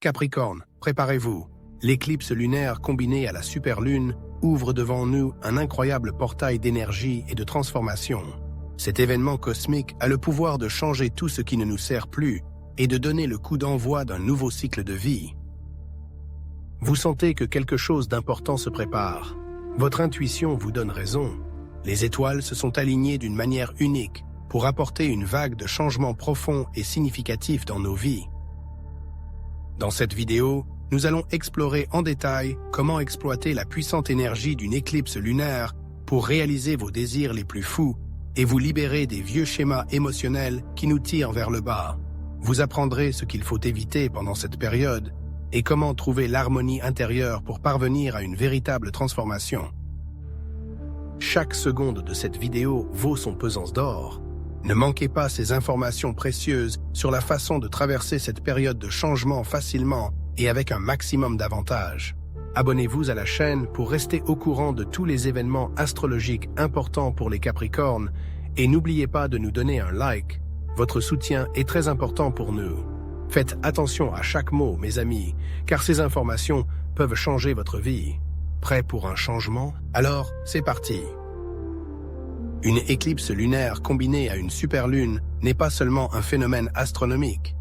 Capricorne, préparez-vous. L'éclipse lunaire combinée à la superlune ouvre devant nous un incroyable portail d'énergie et de transformation. Cet événement cosmique a le pouvoir de changer tout ce qui ne nous sert plus et de donner le coup d'envoi d'un nouveau cycle de vie. Vous sentez que quelque chose d'important se prépare. Votre intuition vous donne raison. Les étoiles se sont alignées d'une manière unique pour apporter une vague de changements profonds et significatifs dans nos vies. Dans cette vidéo, nous allons explorer en détail comment exploiter la puissante énergie d'une éclipse lunaire pour réaliser vos désirs les plus fous et vous libérer des vieux schémas émotionnels qui nous tirent vers le bas. Vous apprendrez ce qu'il faut éviter pendant cette période et comment trouver l'harmonie intérieure pour parvenir à une véritable transformation. Chaque seconde de cette vidéo vaut son pesance d'or. Ne manquez pas ces informations précieuses sur la façon de traverser cette période de changement facilement et avec un maximum d'avantages. Abonnez-vous à la chaîne pour rester au courant de tous les événements astrologiques importants pour les Capricornes et n'oubliez pas de nous donner un like. Votre soutien est très important pour nous. Faites attention à chaque mot, mes amis, car ces informations peuvent changer votre vie. Prêt pour un changement? Alors, c'est parti. Une éclipse lunaire combinée à une superlune n'est pas seulement un phénomène astronomique,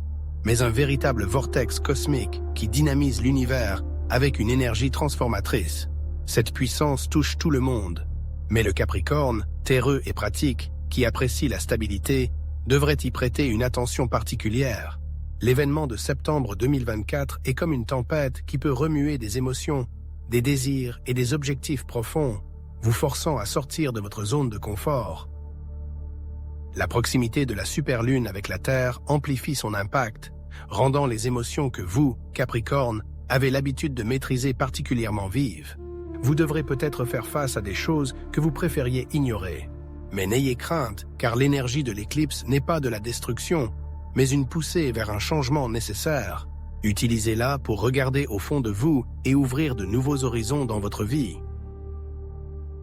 mais un véritable vortex cosmique qui dynamise l'univers avec une énergie transformatrice. Cette puissance touche tout le monde, mais le Capricorne, terreux et pratique, qui apprécie la stabilité, devrait y prêter une attention particulière. L'événement de septembre 2024 est comme une tempête qui peut remuer des émotions, des désirs et des objectifs profonds, vous forçant à sortir de votre zone de confort. La proximité de la superlune avec la Terre amplifie son impact, rendant les émotions que vous, Capricorne, avez l'habitude de maîtriser particulièrement vives. Vous devrez peut-être faire face à des choses que vous préfériez ignorer. Mais n'ayez crainte, car l'énergie de l'éclipse n'est pas de la destruction, mais une poussée vers un changement nécessaire. Utilisez-la pour regarder au fond de vous et ouvrir de nouveaux horizons dans votre vie.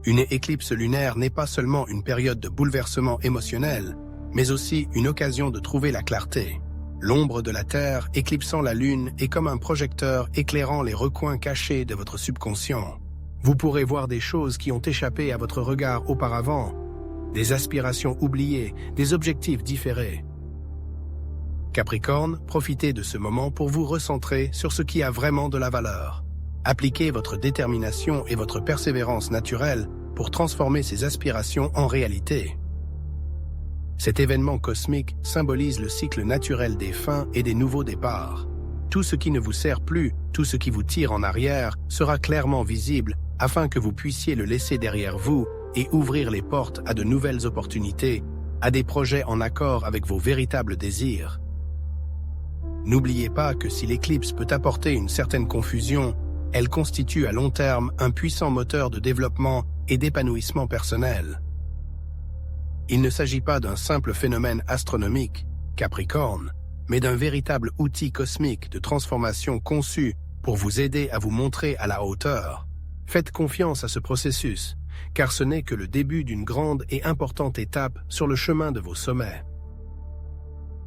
Une éclipse lunaire n'est pas seulement une période de bouleversement émotionnel, mais aussi une occasion de trouver la clarté. L'ombre de la Terre éclipsant la Lune est comme un projecteur éclairant les recoins cachés de votre subconscient. Vous pourrez voir des choses qui ont échappé à votre regard auparavant, des aspirations oubliées, des objectifs différés. Capricorne, profitez de ce moment pour vous recentrer sur ce qui a vraiment de la valeur. Appliquez votre détermination et votre persévérance naturelle pour transformer ces aspirations en réalité. Cet événement cosmique symbolise le cycle naturel des fins et des nouveaux départs. Tout ce qui ne vous sert plus, tout ce qui vous tire en arrière, sera clairement visible afin que vous puissiez le laisser derrière vous et ouvrir les portes à de nouvelles opportunités, à des projets en accord avec vos véritables désirs. N'oubliez pas que si l'éclipse peut apporter une certaine confusion, elle constitue à long terme un puissant moteur de développement et d'épanouissement personnel. Il ne s'agit pas d'un simple phénomène astronomique, Capricorne, mais d'un véritable outil cosmique de transformation conçu pour vous aider à vous montrer à la hauteur. Faites confiance à ce processus, car ce n'est que le début d'une grande et importante étape sur le chemin de vos sommets.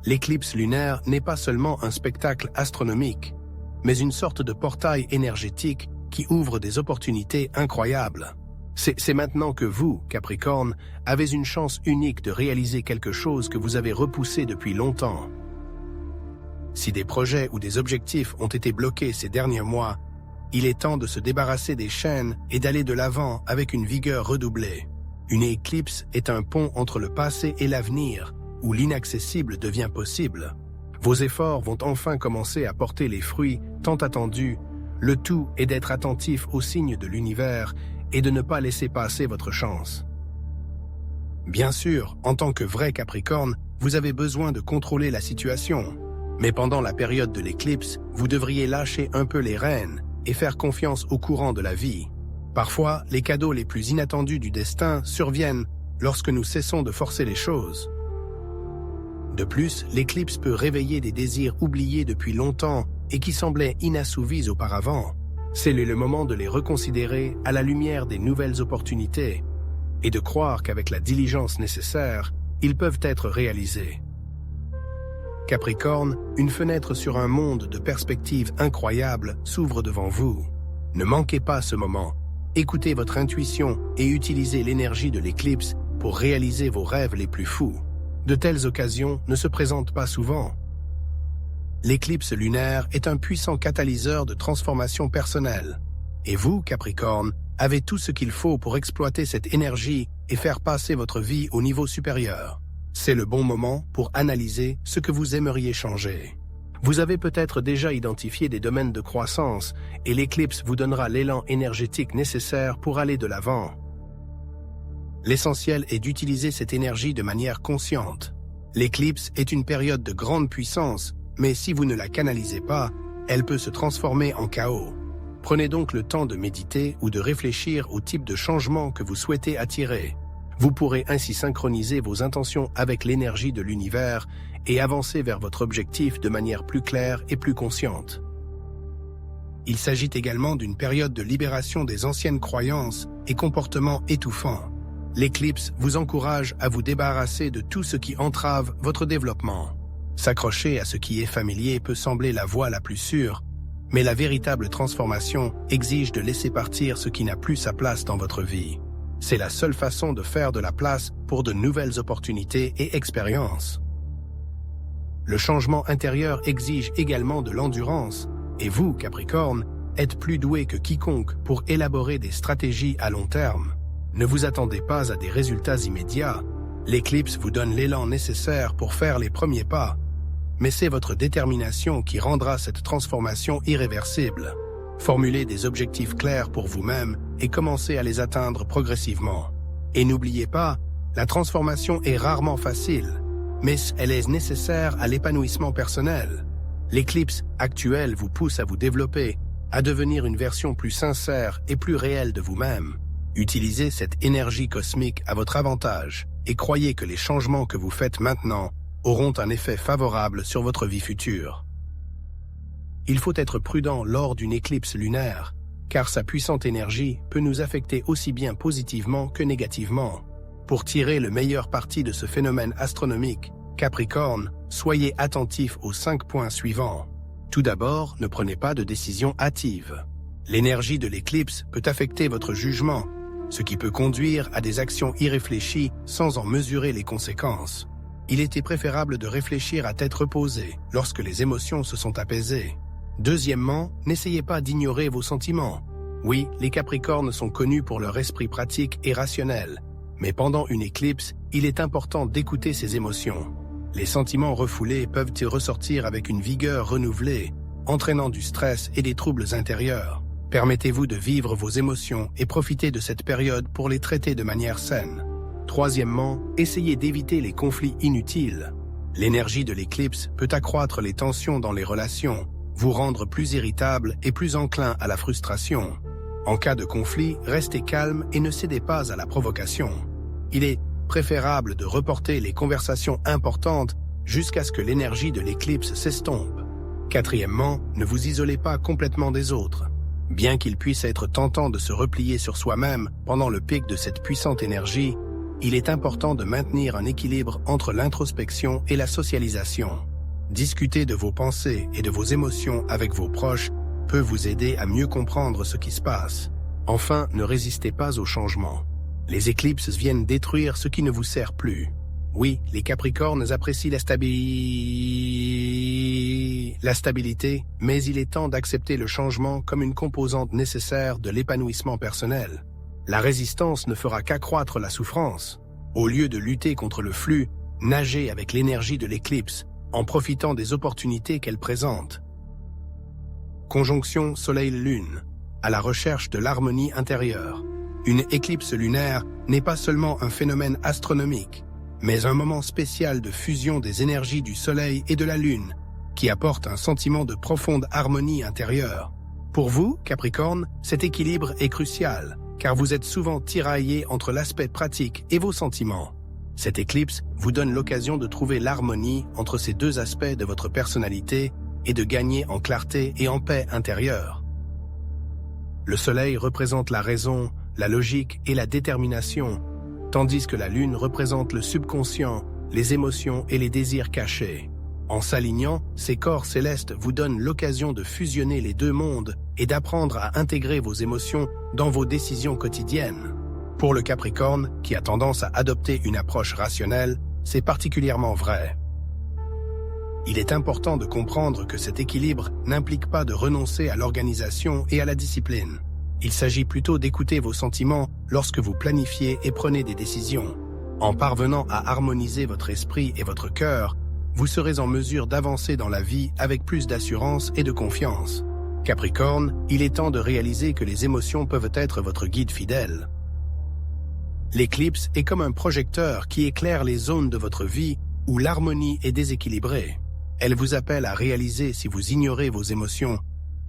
L'éclipse lunaire n'est pas seulement un spectacle astronomique, mais une sorte de portail énergétique qui ouvre des opportunités incroyables. C'est maintenant que vous, Capricorne, avez une chance unique de réaliser quelque chose que vous avez repoussé depuis longtemps. Si des projets ou des objectifs ont été bloqués ces derniers mois, il est temps de se débarrasser des chaînes et d'aller de l'avant avec une vigueur redoublée. Une éclipse est un pont entre le passé et l'avenir, où l'inaccessible devient possible. Vos efforts vont enfin commencer à porter les fruits tant attendus. Le tout est d'être attentif aux signes de l'univers et de ne pas laisser passer votre chance. Bien sûr, en tant que vrai Capricorne, vous avez besoin de contrôler la situation. Mais pendant la période de l'éclipse, vous devriez lâcher un peu les rênes et faire confiance au courant de la vie. Parfois, les cadeaux les plus inattendus du destin surviennent lorsque nous cessons de forcer les choses. De plus, l'éclipse peut réveiller des désirs oubliés depuis longtemps et qui semblaient inassouvis auparavant. C'est le moment de les reconsidérer à la lumière des nouvelles opportunités et de croire qu'avec la diligence nécessaire, ils peuvent être réalisés. Capricorne, une fenêtre sur un monde de perspectives incroyables s'ouvre devant vous. Ne manquez pas ce moment. Écoutez votre intuition et utilisez l'énergie de l'éclipse pour réaliser vos rêves les plus fous. De telles occasions ne se présentent pas souvent. L'éclipse lunaire est un puissant catalyseur de transformation personnelle. Et vous, Capricorne, avez tout ce qu'il faut pour exploiter cette énergie et faire passer votre vie au niveau supérieur. C'est le bon moment pour analyser ce que vous aimeriez changer. Vous avez peut-être déjà identifié des domaines de croissance et l'éclipse vous donnera l'élan énergétique nécessaire pour aller de l'avant. L'essentiel est d'utiliser cette énergie de manière consciente. L'éclipse est une période de grande puissance, mais si vous ne la canalisez pas, elle peut se transformer en chaos. Prenez donc le temps de méditer ou de réfléchir au type de changement que vous souhaitez attirer. Vous pourrez ainsi synchroniser vos intentions avec l'énergie de l'univers et avancer vers votre objectif de manière plus claire et plus consciente. Il s'agit également d'une période de libération des anciennes croyances et comportements étouffants. L'éclipse vous encourage à vous débarrasser de tout ce qui entrave votre développement. S'accrocher à ce qui est familier peut sembler la voie la plus sûre, mais la véritable transformation exige de laisser partir ce qui n'a plus sa place dans votre vie. C'est la seule façon de faire de la place pour de nouvelles opportunités et expériences. Le changement intérieur exige également de l'endurance, et vous, Capricorne, êtes plus doué que quiconque pour élaborer des stratégies à long terme. Ne vous attendez pas à des résultats immédiats. L'éclipse vous donne l'élan nécessaire pour faire les premiers pas, mais c'est votre détermination qui rendra cette transformation irréversible. Formulez des objectifs clairs pour vous-même et commencez à les atteindre progressivement. Et n'oubliez pas, la transformation est rarement facile, mais elle est nécessaire à l'épanouissement personnel. L'éclipse actuelle vous pousse à vous développer, à devenir une version plus sincère et plus réelle de vous-même. Utilisez cette énergie cosmique à votre avantage et croyez que les changements que vous faites maintenant auront un effet favorable sur votre vie future. Il faut être prudent lors d'une éclipse lunaire, car sa puissante énergie peut nous affecter aussi bien positivement que négativement. Pour tirer le meilleur parti de ce phénomène astronomique, Capricorne, soyez attentif aux 5 points suivants. Tout d'abord, ne prenez pas de décision hâtive. L'énergie de l'éclipse peut affecter votre jugement, ce qui peut conduire à des actions irréfléchies sans en mesurer les conséquences. Il était préférable de réfléchir à tête reposée lorsque les émotions se sont apaisées. Deuxièmement, n'essayez pas d'ignorer vos sentiments. Oui, les Capricornes sont connus pour leur esprit pratique et rationnel, mais pendant une éclipse, il est important d'écouter ses émotions. Les sentiments refoulés peuvent y ressortir avec une vigueur renouvelée, entraînant du stress et des troubles intérieurs. Permettez-vous de vivre vos émotions et profitez de cette période pour les traiter de manière saine. Troisièmement, essayez d'éviter les conflits inutiles. L'énergie de l'éclipse peut accroître les tensions dans les relations, vous rendre plus irritable et plus enclin à la frustration. En cas de conflit, restez calme et ne cédez pas à la provocation. Il est préférable de reporter les conversations importantes jusqu'à ce que l'énergie de l'éclipse s'estompe. Quatrièmement, ne vous isolez pas complètement des autres. Bien qu'il puisse être tentant de se replier sur soi-même pendant le pic de cette puissante énergie, il est important de maintenir un équilibre entre l'introspection et la socialisation. Discuter de vos pensées et de vos émotions avec vos proches peut vous aider à mieux comprendre ce qui se passe. Enfin, ne résistez pas au changement. Les éclipses viennent détruire ce qui ne vous sert plus. Oui, les Capricornes apprécient la stabilité, mais il est temps d'accepter le changement comme une composante nécessaire de l'épanouissement personnel. La résistance ne fera qu'accroître la souffrance. Au lieu de lutter contre le flux, nagez avec l'énergie de l'éclipse, en profitant des opportunités qu'elle présente. Conjonction Soleil-Lune, à la recherche de l'harmonie intérieure. Une éclipse lunaire n'est pas seulement un phénomène astronomique, mais un moment spécial de fusion des énergies du Soleil et de la Lune, qui apporte un sentiment de profonde harmonie intérieure. Pour vous, Capricorne, cet équilibre est crucial, car vous êtes souvent tiraillé entre l'aspect pratique et vos sentiments. Cette éclipse vous donne l'occasion de trouver l'harmonie entre ces deux aspects de votre personnalité et de gagner en clarté et en paix intérieure. Le Soleil représente la raison, la logique et la détermination, tandis que la Lune représente le subconscient, les émotions et les désirs cachés. En s'alignant, ces corps célestes vous donnent l'occasion de fusionner les deux mondes et d'apprendre à intégrer vos émotions dans vos décisions quotidiennes. Pour le Capricorne, qui a tendance à adopter une approche rationnelle, c'est particulièrement vrai. Il est important de comprendre que cet équilibre n'implique pas de renoncer à l'organisation et à la discipline. Il s'agit plutôt d'écouter vos sentiments lorsque vous planifiez et prenez des décisions. En parvenant à harmoniser votre esprit et votre cœur, vous serez en mesure d'avancer dans la vie avec plus d'assurance et de confiance. Capricorne, il est temps de réaliser que les émotions peuvent être votre guide fidèle. L'éclipse est comme un projecteur qui éclaire les zones de votre vie où l'harmonie est déséquilibrée. Elle vous appelle à réaliser si vous ignorez vos émotions,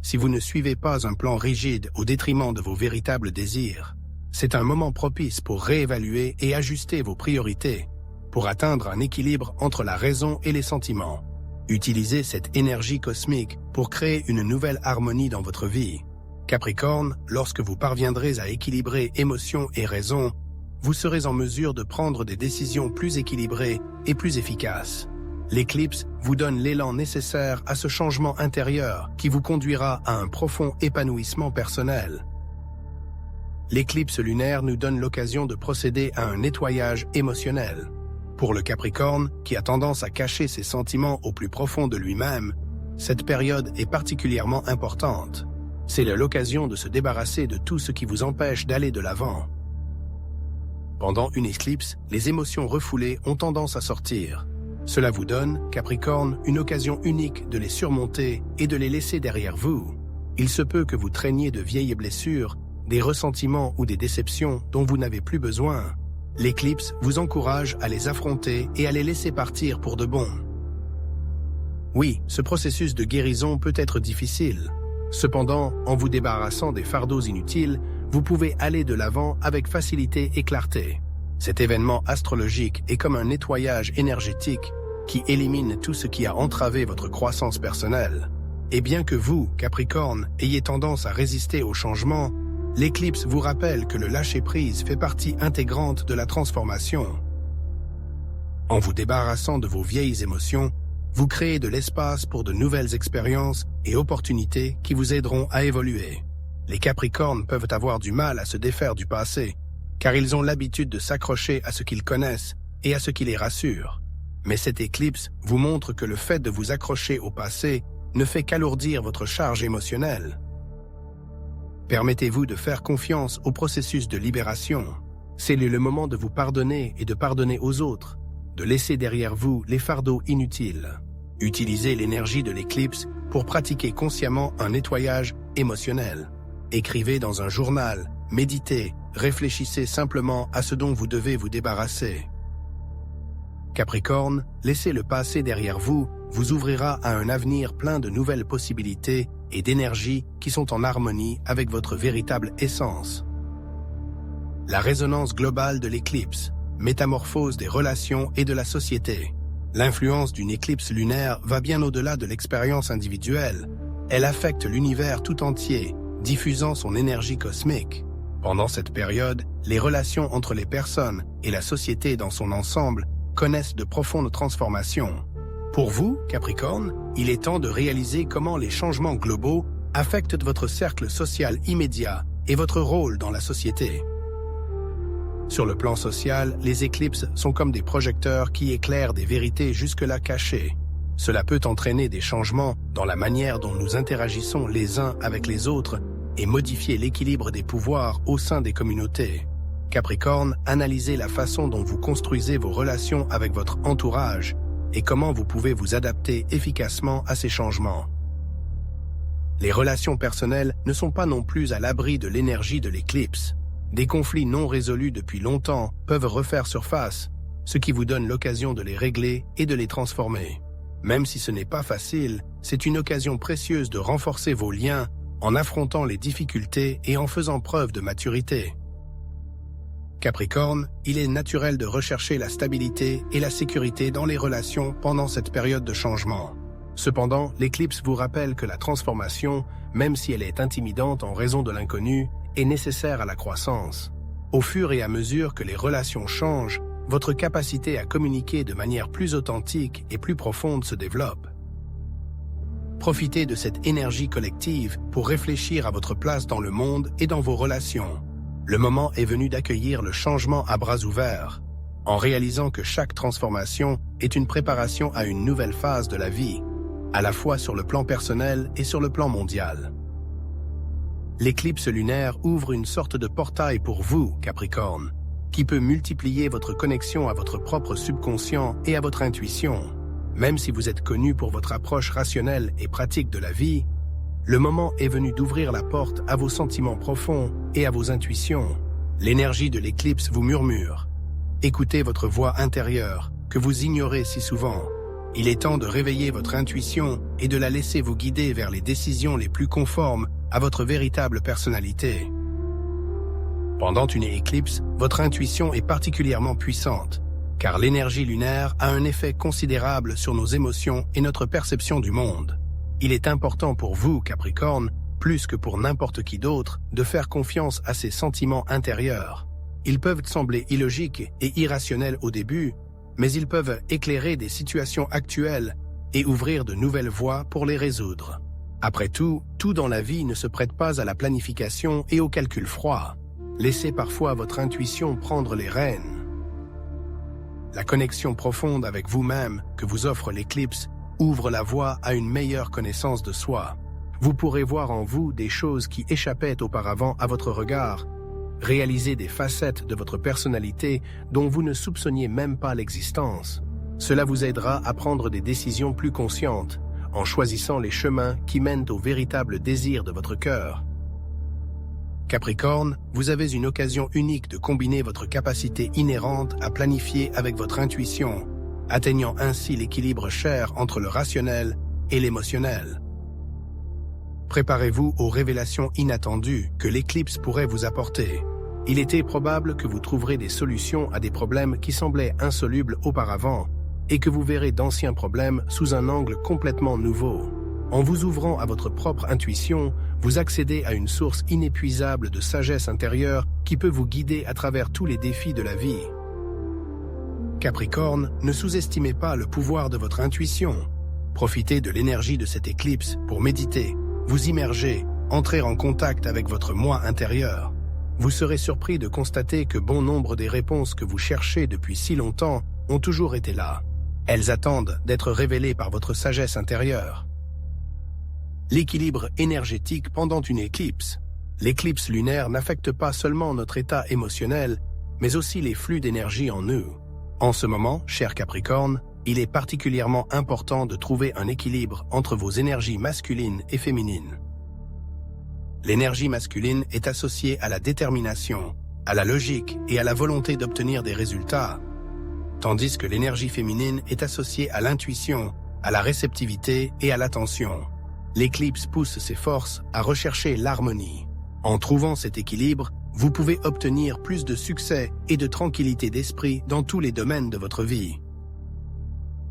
si vous ne suivez pas un plan rigide au détriment de vos véritables désirs. C'est un moment propice pour réévaluer et ajuster vos priorités, pour atteindre un équilibre entre la raison et les sentiments. Utilisez cette énergie cosmique pour créer une nouvelle harmonie dans votre vie. Capricorne, lorsque vous parviendrez à équilibrer émotion et raison, vous serez en mesure de prendre des décisions plus équilibrées et plus efficaces. L'éclipse vous donne l'élan nécessaire à ce changement intérieur qui vous conduira à un profond épanouissement personnel. L'éclipse lunaire nous donne l'occasion de procéder à un nettoyage émotionnel. Pour le Capricorne, qui a tendance à cacher ses sentiments au plus profond de lui-même, cette période est particulièrement importante. C'est l'occasion de se débarrasser de tout ce qui vous empêche d'aller de l'avant. Pendant une éclipse, les émotions refoulées ont tendance à sortir. Cela vous donne, Capricorne, une occasion unique de les surmonter et de les laisser derrière vous. Il se peut que vous traîniez de vieilles blessures, des ressentiments ou des déceptions dont vous n'avez plus besoin. L'éclipse vous encourage à les affronter et à les laisser partir pour de bon. Oui, ce processus de guérison peut être difficile. Cependant, en vous débarrassant des fardeaux inutiles, vous pouvez aller de l'avant avec facilité et clarté. Cet événement astrologique est comme un nettoyage énergétique qui élimine tout ce qui a entravé votre croissance personnelle. Et bien que vous, Capricorne, ayez tendance à résister au changement, l'éclipse vous rappelle que le lâcher-prise fait partie intégrante de la transformation. En vous débarrassant de vos vieilles émotions, vous créez de l'espace pour de nouvelles expériences et opportunités qui vous aideront à évoluer. Les Capricornes peuvent avoir du mal à se défaire du passé, car ils ont l'habitude de s'accrocher à ce qu'ils connaissent et à ce qui les rassure. Mais cette éclipse vous montre que le fait de vous accrocher au passé ne fait qu'alourdir votre charge émotionnelle. Permettez-vous de faire confiance au processus de libération. C'est le moment de vous pardonner et de pardonner aux autres, de laisser derrière vous les fardeaux inutiles. Utilisez l'énergie de l'éclipse pour pratiquer consciemment un nettoyage émotionnel. Écrivez dans un journal, méditez, réfléchissez simplement à ce dont vous devez vous débarrasser. Capricorne, laissez le passé derrière vous vous ouvrira à un avenir plein de nouvelles possibilités et d'énergie qui sont en harmonie avec votre véritable essence. La résonance globale de l'éclipse, métamorphose des relations et de la société. L'influence d'une éclipse lunaire va bien au-delà de l'expérience individuelle. Elle affecte l'univers tout entier, diffusant son énergie cosmique. Pendant cette période, les relations entre les personnes et la société dans son ensemble connaissent de profondes transformations. Pour vous, Capricorne, il est temps de réaliser comment les changements globaux affectent votre cercle social immédiat et votre rôle dans la société. Sur le plan social, les éclipses sont comme des projecteurs qui éclairent des vérités jusque-là cachées. Cela peut entraîner des changements dans la manière dont nous interagissons les uns avec les autres et modifier l'équilibre des pouvoirs au sein des communautés. Capricorne, analysez la façon dont vous construisez vos relations avec votre entourage et comment vous pouvez vous adapter efficacement à ces changements. Les relations personnelles ne sont pas non plus à l'abri de l'énergie de l'éclipse. Des conflits non résolus depuis longtemps peuvent refaire surface, ce qui vous donne l'occasion de les régler et de les transformer. Même si ce n'est pas facile, c'est une occasion précieuse de renforcer vos liens en affrontant les difficultés et en faisant preuve de maturité. Capricorne, il est naturel de rechercher la stabilité et la sécurité dans les relations pendant cette période de changement. Cependant, l'éclipse vous rappelle que la transformation, même si elle est intimidante en raison de l'inconnu, est nécessaire à la croissance. Au fur et à mesure que les relations changent, votre capacité à communiquer de manière plus authentique et plus profonde se développe. Profitez de cette énergie collective pour réfléchir à votre place dans le monde et dans vos relations. Le moment est venu d'accueillir le changement à bras ouverts, en réalisant que chaque transformation est une préparation à une nouvelle phase de la vie, à la fois sur le plan personnel et sur le plan mondial. L'éclipse lunaire ouvre une sorte de portail pour vous, Capricorne, qui peut multiplier votre connexion à votre propre subconscient et à votre intuition. Même si vous êtes connu pour votre approche rationnelle et pratique de la vie, le moment est venu d'ouvrir la porte à vos sentiments profonds et à vos intuitions. L'énergie de l'éclipse vous murmure. Écoutez votre voix intérieure, que vous ignorez si souvent. Il est temps de réveiller votre intuition et de la laisser vous guider vers les décisions les plus conformes à votre véritable personnalité. Pendant une éclipse, votre intuition est particulièrement puissante, car l'énergie lunaire a un effet considérable sur nos émotions et notre perception du monde. Il est important pour vous, Capricorne, plus que pour n'importe qui d'autre, de faire confiance à ces sentiments intérieurs. Ils peuvent sembler illogiques et irrationnels au début, mais ils peuvent éclairer des situations actuelles et ouvrir de nouvelles voies pour les résoudre. Après tout, tout dans la vie ne se prête pas à la planification et au calcul froid. Laissez parfois votre intuition prendre les rênes. La connexion profonde avec vous-même que vous offre l'éclipse ouvre la voie à une meilleure connaissance de soi. Vous pourrez voir en vous des choses qui échappaient auparavant à votre regard, réaliser des facettes de votre personnalité dont vous ne soupçonniez même pas l'existence. Cela vous aidera à prendre des décisions plus conscientes, en choisissant les chemins qui mènent au véritable désir de votre cœur. Capricorne, vous avez une occasion unique de combiner votre capacité inhérente à planifier avec votre intuition, atteignant ainsi l'équilibre cher entre le rationnel et l'émotionnel. Préparez-vous aux révélations inattendues que l'éclipse pourrait vous apporter. Il était probable que vous trouverez des solutions à des problèmes qui semblaient insolubles auparavant et que vous verrez d'anciens problèmes sous un angle complètement nouveau. En vous ouvrant à votre propre intuition, vous accédez à une source inépuisable de sagesse intérieure qui peut vous guider à travers tous les défis de la vie. Capricorne, ne sous-estimez pas le pouvoir de votre intuition. Profitez de l'énergie de cette éclipse pour méditer, vous immerger, entrer en contact avec votre moi intérieur. Vous serez surpris de constater que bon nombre des réponses que vous cherchez depuis si longtemps ont toujours été là. Elles attendent d'être révélées par votre sagesse intérieure. L'équilibre énergétique pendant une éclipse. L'éclipse lunaire n'affecte pas seulement notre état émotionnel, mais aussi les flux d'énergie en nous. En ce moment, cher Capricorne, il est particulièrement important de trouver un équilibre entre vos énergies masculines et féminines. L'énergie masculine est associée à la détermination, à la logique et à la volonté d'obtenir des résultats, tandis que l'énergie féminine est associée à l'intuition, à la réceptivité et à l'attention. L'éclipse pousse ses forces à rechercher l'harmonie. En trouvant cet équilibre, vous pouvez obtenir plus de succès et de tranquillité d'esprit dans tous les domaines de votre vie.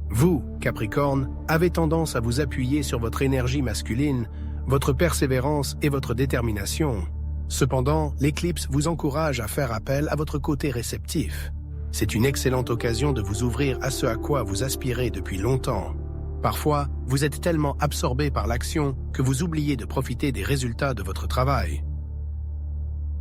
Vous, Capricorne, avez tendance à vous appuyer sur votre énergie masculine, votre persévérance et votre détermination. Cependant, l'éclipse vous encourage à faire appel à votre côté réceptif. C'est une excellente occasion de vous ouvrir à ce à quoi vous aspirez depuis longtemps. Parfois, vous êtes tellement absorbé par l'action que vous oubliez de profiter des résultats de votre travail.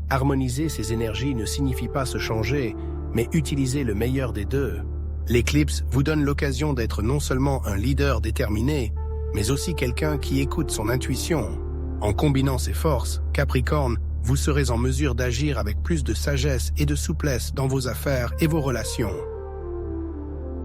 Harmoniser ces énergies ne signifie pas se changer, mais utiliser le meilleur des deux. L'éclipse vous donne l'occasion d'être non seulement un leader déterminé, mais aussi quelqu'un qui écoute son intuition. En combinant ces forces, Capricorne, vous serez en mesure d'agir avec plus de sagesse et de souplesse dans vos affaires et vos relations.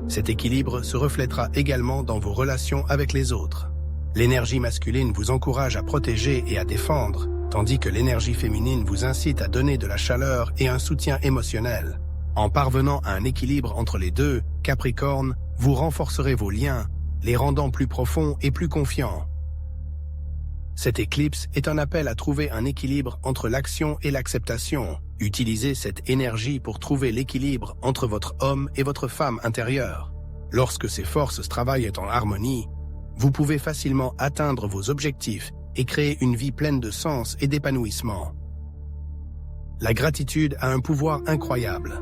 Cet équilibre se reflètera également dans vos relations avec les autres. L'énergie masculine vous encourage à protéger et à défendre, tandis que l'énergie féminine vous incite à donner de la chaleur et un soutien émotionnel. En parvenant à un équilibre entre les deux, Capricorne, vous renforcerez vos liens, les rendant plus profonds et plus confiants. Cette éclipse est un appel à trouver un équilibre entre l'action et l'acceptation. Utilisez cette énergie pour trouver l'équilibre entre votre homme et votre femme intérieure. Lorsque ces forces travaillent en harmonie, vous pouvez facilement atteindre vos objectifs et créer une vie pleine de sens et d'épanouissement. La gratitude a un pouvoir incroyable.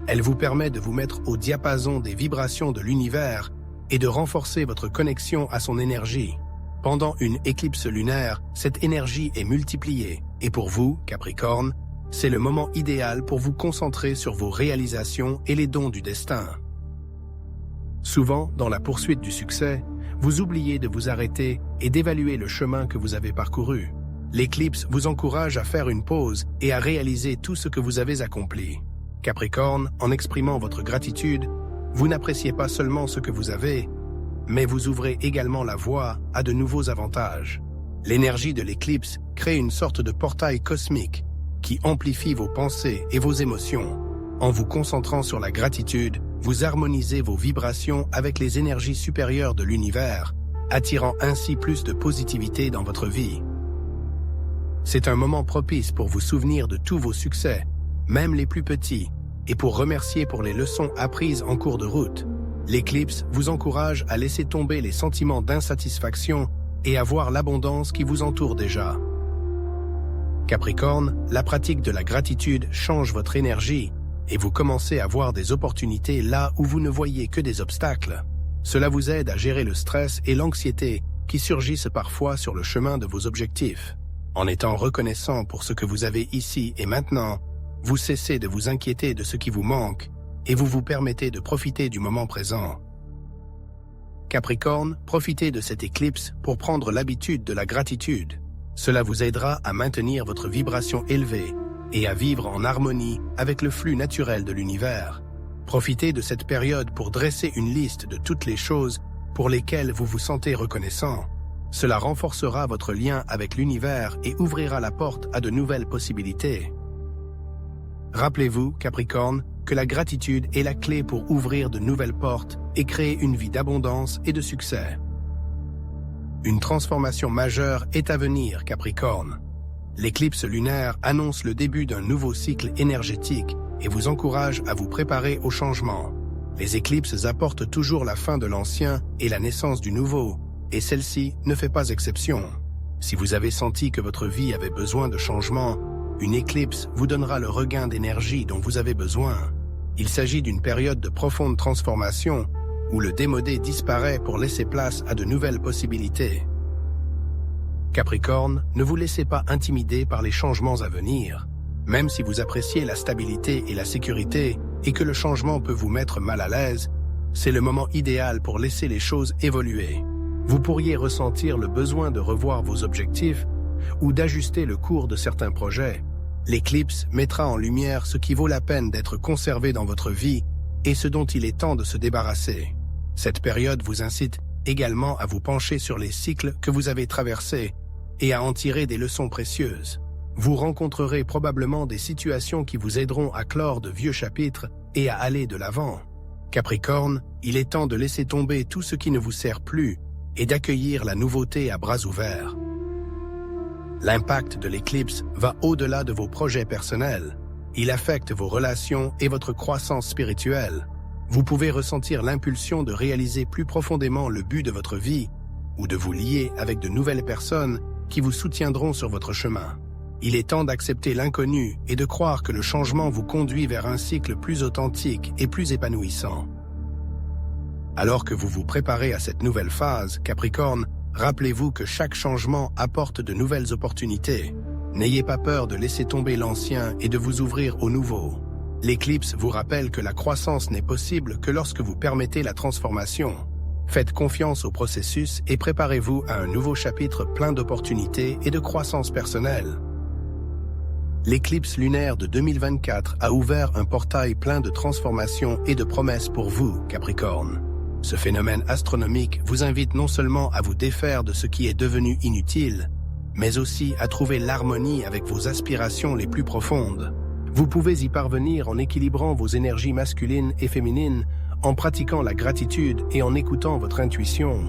Elle vous permet de vous mettre au diapason des vibrations de l'univers et de renforcer votre connexion à son énergie. Pendant une éclipse lunaire, cette énergie est multipliée. Et pour vous, Capricorne, c'est le moment idéal pour vous concentrer sur vos réalisations et les dons du destin. Souvent, dans la poursuite du succès, vous oubliez de vous arrêter et d'évaluer le chemin que vous avez parcouru. L'éclipse vous encourage à faire une pause et à réaliser tout ce que vous avez accompli. Capricorne, en exprimant votre gratitude, vous n'appréciez pas seulement ce que vous avez, mais vous ouvrez également la voie à de nouveaux avantages. L'énergie de l'éclipse crée une sorte de portail cosmique qui amplifie vos pensées et vos émotions. En vous concentrant sur la gratitude, vous harmonisez vos vibrations avec les énergies supérieures de l'univers, attirant ainsi plus de positivité dans votre vie. C'est un moment propice pour vous souvenir de tous vos succès, même les plus petits, et pour remercier pour les leçons apprises en cours de route. L'éclipse vous encourage à laisser tomber les sentiments d'insatisfaction et à voir l'abondance qui vous entoure déjà. Capricorne, la pratique de la gratitude change votre énergie et vous commencez à voir des opportunités là où vous ne voyez que des obstacles. Cela vous aide à gérer le stress et l'anxiété qui surgissent parfois sur le chemin de vos objectifs. En étant reconnaissant pour ce que vous avez ici et maintenant, vous cessez de vous inquiéter de ce qui vous manque et vous vous permettez de profiter du moment présent. Capricorne, profitez de cette éclipse pour prendre l'habitude de la gratitude. Cela vous aidera à maintenir votre vibration élevée et à vivre en harmonie avec le flux naturel de l'univers. Profitez de cette période pour dresser une liste de toutes les choses pour lesquelles vous vous sentez reconnaissant. Cela renforcera votre lien avec l'univers et ouvrira la porte à de nouvelles possibilités. Rappelez-vous, Capricorne, que la gratitude est la clé pour ouvrir de nouvelles portes et créer une vie d'abondance et de succès. Une transformation majeure est à venir, Capricorne. L'éclipse lunaire annonce le début d'un nouveau cycle énergétique et vous encourage à vous préparer au changement. Les éclipses apportent toujours la fin de l'ancien et la naissance du nouveau, et celle-ci ne fait pas exception. Si vous avez senti que votre vie avait besoin de changement, une éclipse vous donnera le regain d'énergie dont vous avez besoin. Il s'agit d'une période de profonde transformation où le démodé disparaît pour laisser place à de nouvelles possibilités. Capricorne, ne vous laissez pas intimider par les changements à venir. Même si vous appréciez la stabilité et la sécurité et que le changement peut vous mettre mal à l'aise, c'est le moment idéal pour laisser les choses évoluer. Vous pourriez ressentir le besoin de revoir vos objectifs ou d'ajuster le cours de certains projets. L'éclipse mettra en lumière ce qui vaut la peine d'être conservé dans votre vie et ce dont il est temps de se débarrasser. Cette période vous incite également à vous pencher sur les cycles que vous avez traversés et à en tirer des leçons précieuses. Vous rencontrerez probablement des situations qui vous aideront à clore de vieux chapitres et à aller de l'avant. Capricorne, il est temps de laisser tomber tout ce qui ne vous sert plus et d'accueillir la nouveauté à bras ouverts. L'impact de l'éclipse va au-delà de vos projets personnels. Il affecte vos relations et votre croissance spirituelle. Vous pouvez ressentir l'impulsion de réaliser plus profondément le but de votre vie ou de vous lier avec de nouvelles personnes qui vous soutiendront sur votre chemin. Il est temps d'accepter l'inconnu et de croire que le changement vous conduit vers un cycle plus authentique et plus épanouissant. Alors que vous vous préparez à cette nouvelle phase, Capricorne, rappelez-vous que chaque changement apporte de nouvelles opportunités. N'ayez pas peur de laisser tomber l'ancien et de vous ouvrir au nouveau. L'éclipse vous rappelle que la croissance n'est possible que lorsque vous permettez la transformation. Faites confiance au processus et préparez-vous à un nouveau chapitre plein d'opportunités et de croissance personnelle. L'éclipse lunaire de 2024 a ouvert un portail plein de transformations et de promesses pour vous, Capricorne. Ce phénomène astronomique vous invite non seulement à vous défaire de ce qui est devenu inutile, mais aussi à trouver l'harmonie avec vos aspirations les plus profondes. Vous pouvez y parvenir en équilibrant vos énergies masculines et féminines, en pratiquant la gratitude et en écoutant votre intuition.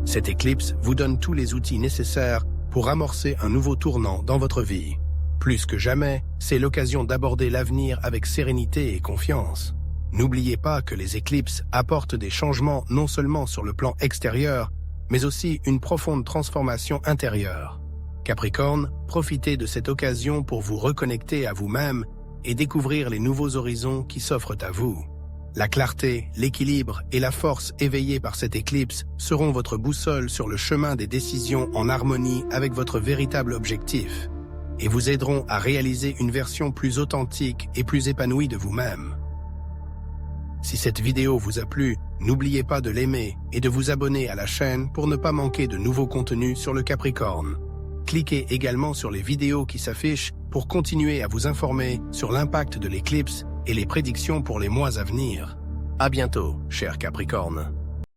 Cette éclipse vous donne tous les outils nécessaires pour amorcer un nouveau tournant dans votre vie. Plus que jamais, c'est l'occasion d'aborder l'avenir avec sérénité et confiance. N'oubliez pas que les éclipses apportent des changements non seulement sur le plan extérieur, mais aussi une profonde transformation intérieure. Capricorne, profitez de cette occasion pour vous reconnecter à vous-même et découvrir les nouveaux horizons qui s'offrent à vous. La clarté, l'équilibre et la force éveillées par cette éclipse seront votre boussole sur le chemin des décisions en harmonie avec votre véritable objectif et vous aideront à réaliser une version plus authentique et plus épanouie de vous-même. Si cette vidéo vous a plu, n'oubliez pas de l'aimer et de vous abonner à la chaîne pour ne pas manquer de nouveaux contenus sur le Capricorne. Cliquez également sur les vidéos qui s'affichent pour continuer à vous informer sur l'impact de l'éclipse et les prédictions pour les mois à venir. À bientôt, cher Capricorne.